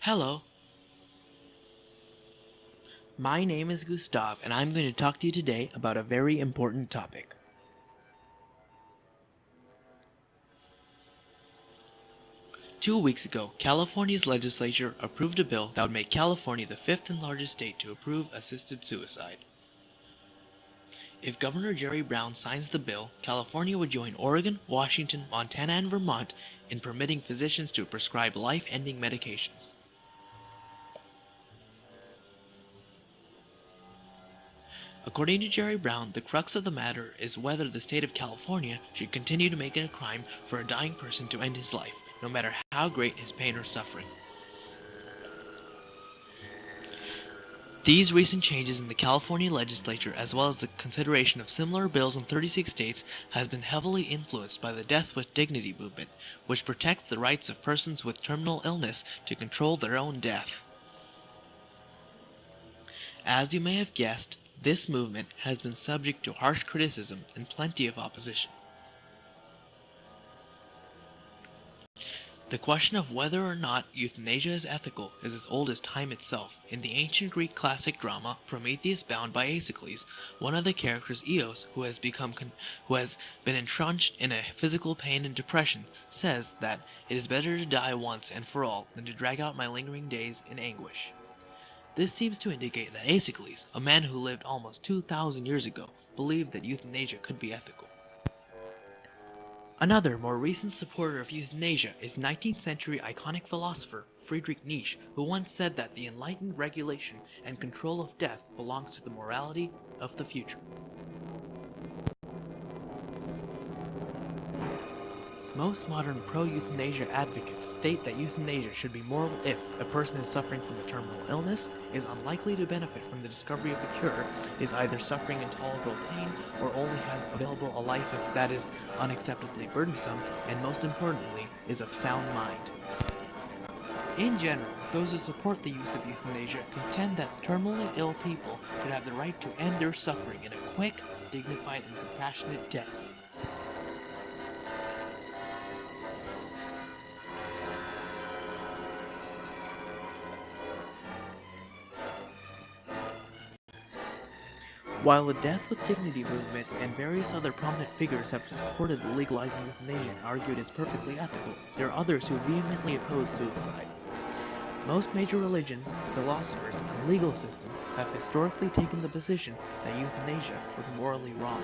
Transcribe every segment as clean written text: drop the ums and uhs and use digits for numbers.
Hello, my name is Gustav, and I'm going to talk to you today about a very important topic. Two weeks ago, California's legislature approved a bill that would make California the fifth and largest state to approve assisted suicide. If Governor Jerry Brown signs the bill, California would join Oregon, Washington, Montana, and Vermont in permitting physicians to prescribe life-ending medications. According to Jerry Brown, the crux of the matter is whether the state of California should continue to make it a crime for a dying person to end his life, no matter how great his pain or suffering. These recent changes in the California legislature, as well as the consideration of similar bills in 36 states, has been heavily influenced by the Death with Dignity movement, which protects the rights of persons with terminal illness to control their own death. As you may have guessed, this movement has been subject to harsh criticism and plenty of opposition. The question of whether or not euthanasia is ethical is as old as time itself. In the ancient Greek classic drama Prometheus Bound by Aeschylus, one of the characters, Eos, who has been entrenched in a physical pain and depression, says that it is better to die once and for all than to drag out my lingering days in anguish. This seems to indicate that Aeschylus, a man who lived almost 2,000 years ago, believed that euthanasia could be ethical. Another, more recent supporter of euthanasia is 19th century iconic philosopher Friedrich Nietzsche, who once said that the enlightened regulation and control of death belongs to the morality of the future. Most modern pro-euthanasia advocates state that euthanasia should be moral if a person is suffering from a terminal illness, is unlikely to benefit from the discovery of a cure, is either suffering intolerable pain, or only has available a life that is unacceptably burdensome, and most importantly, is of sound mind. In general, those who support the use of euthanasia contend that terminally ill people should have the right to end their suffering in a quick, dignified, and compassionate death. While the Death with Dignity movement and various other prominent figures have supported legalizing euthanasia and argued it's perfectly ethical, there are others who vehemently oppose suicide. Most major religions, philosophers, and legal systems have historically taken the position that euthanasia was morally wrong.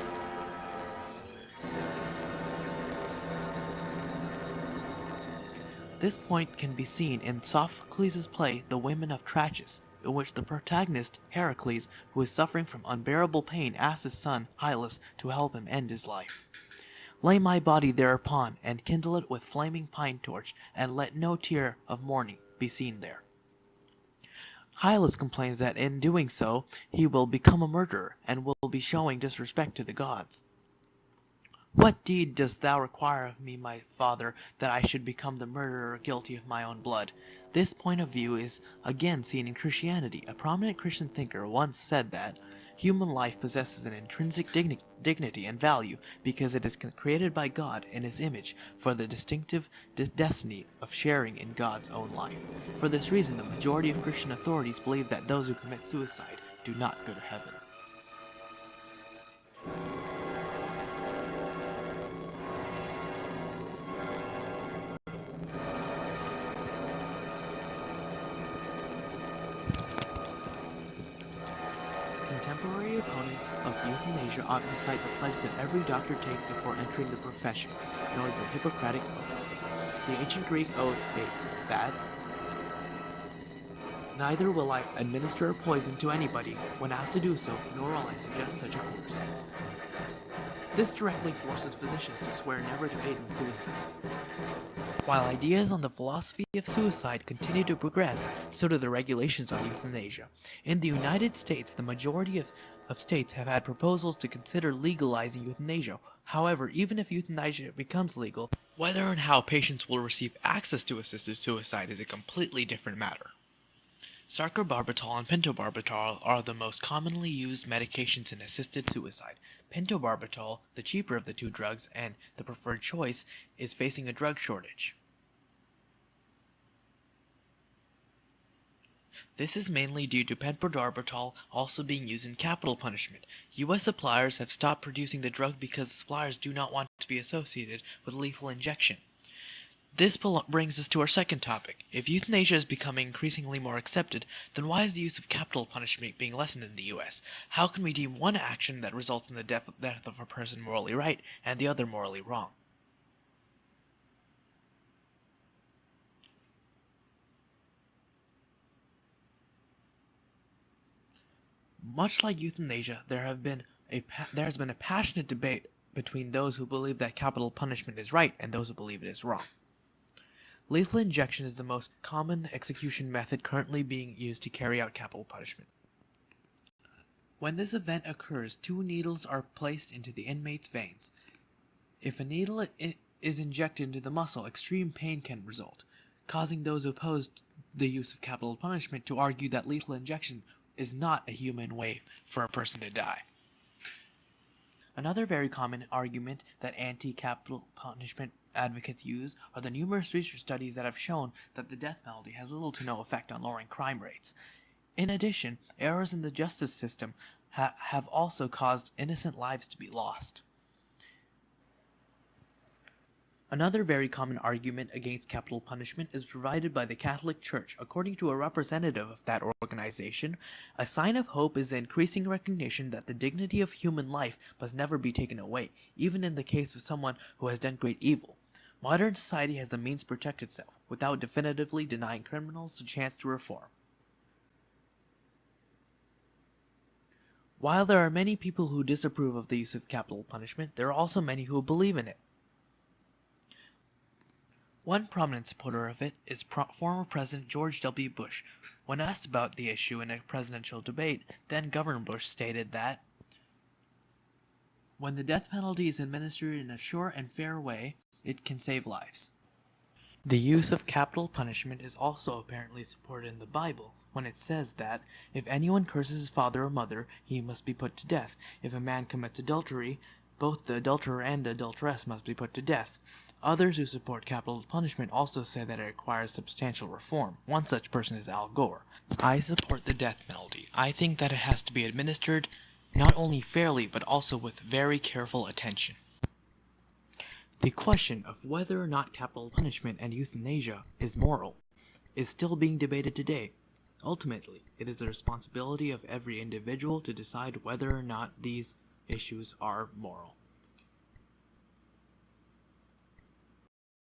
This point can be seen in Sophocles' play The Women of Trachis, in which the protagonist, Heracles, who is suffering from unbearable pain, asks his son, Hylas, to help him end his life. Lay my body thereupon, and kindle it with flaming pine torch, and let no tear of mourning be seen there. Hylas complains that in doing so he will become a murderer, and will be showing disrespect to the gods. What deed dost thou require of me, my father, that I should become the murderer guilty of my own blood? This point of view is again seen in Christianity. A prominent Christian thinker once said that human life possesses an intrinsic dignity and value because it is created by God in His image for the distinctive destiny of sharing in God's own life. For this reason, the majority of Christian authorities believe that those who commit suicide do not go to heaven. Contemporary opponents of euthanasia often cite the pledge that every doctor takes before entering the profession, known as the Hippocratic Oath. The ancient Greek oath states that neither will I administer a poison to anybody when asked to do so, nor will I suggest such a course. This directly forces physicians to swear never to aid in suicide. While ideas on the philosophy of suicide continue to progress, so do the regulations on euthanasia. In the United States, the majority of states have had proposals to consider legalizing euthanasia. However, even if euthanasia becomes legal, whether and how patients will receive access to assisted suicide is a completely different matter. Sarcobarbital and pentobarbital are the most commonly used medications in assisted suicide. Pentobarbital, the cheaper of the two drugs and the preferred choice, is facing a drug shortage. This is mainly due to pentobarbital also being used in capital punishment. U.S. suppliers have stopped producing the drug because the suppliers do not want to be associated with lethal injection. This brings us to our second topic. If euthanasia is becoming increasingly more accepted, then why is the use of capital punishment being lessened in the U.S.? How can we deem one action that results in the death of a person morally right and the other morally wrong? Much like euthanasia, there has been a passionate debate between those who believe that capital punishment is right and those who believe it is wrong. Lethal injection is the most common execution method currently being used to carry out capital punishment. When this event occurs, two needles are placed into the inmate's veins. If a needle is injected into the muscle, extreme pain can result, causing those who oppose the use of capital punishment to argue that lethal injection is not a humane way for a person to die. Another very common argument that anti-capital punishment advocates use are the numerous research studies that have shown that the death penalty has little to no effect on lowering crime rates. In addition, errors in the justice system have also caused innocent lives to be lost. Another very common argument against capital punishment is provided by the Catholic Church. According to a representative of that organization, a sign of hope is the increasing recognition that the dignity of human life must never be taken away, even in the case of someone who has done great evil. Modern society has the means to protect itself, without definitively denying criminals the chance to reform. While there are many people who disapprove of the use of capital punishment, there are also many who believe in it. One prominent supporter of it is former President George W. Bush. When asked about the issue in a presidential debate, then Governor Bush stated that when the death penalty is administered in a sure and fair way, it can save lives. The use of capital punishment is also apparently supported in the Bible, when it says that if anyone curses his father or mother, he must be put to death. If a man commits adultery, both the adulterer and the adulteress must be put to death. Others who support capital punishment also say that it requires substantial reform. One such person is Al Gore. I support the death penalty. I think that it has to be administered not only fairly but also with very careful attention. The question of whether or not capital punishment and euthanasia is moral is still being debated today. Ultimately, it is the responsibility of every individual to decide whether or not these issues are moral.